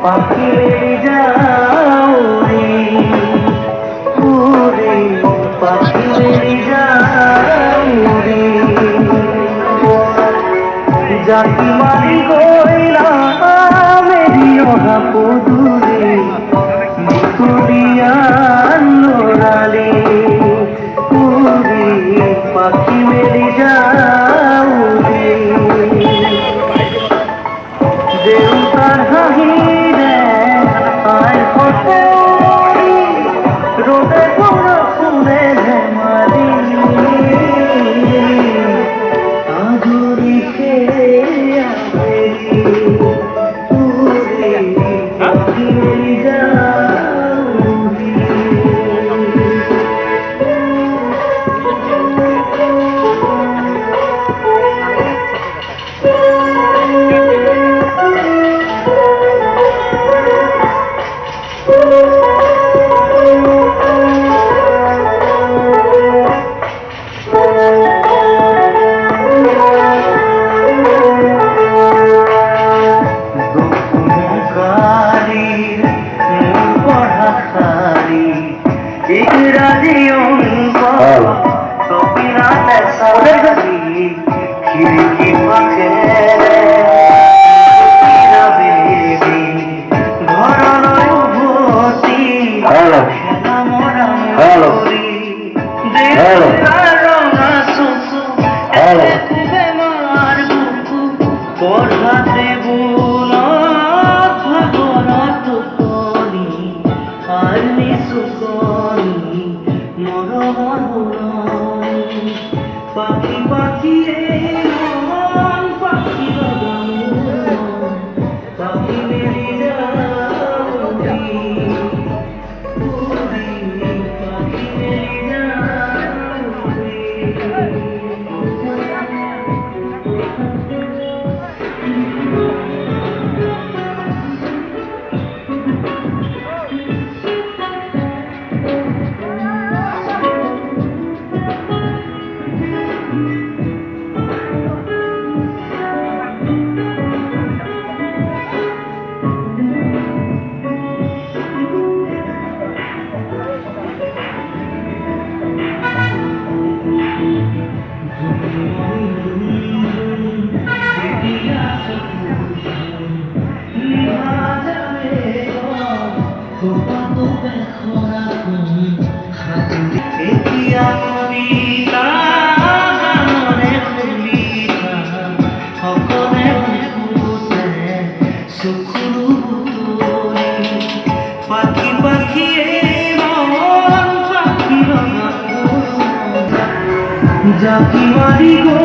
পাখি যাও রে ওরে পাখি যাও রে জাতি মারি গইলা মেরি অহা পদুরে মুকুলিয়ান লোরালে ওরে পাখি মেরি যাও রে দেউতার হাহিরে আয় হতে রোদে ঘোরা ফুলে ঝেমারি আধুরি খেয়ে আবেরি তুরে পাখি যাও রে खिड़की पाखे घर लय भर्ती खेला मरा रंगा सुसु খুবে মার বুকু পড়াতে বুলা ভাগরত করি আর নিসুকরি মরবরণী পাখি পাখি রে মন পাখি পাখি মেরি যাও রে পাখি মেরি যাও রে পাখি পাখি মন পাখি জাকি মারি গো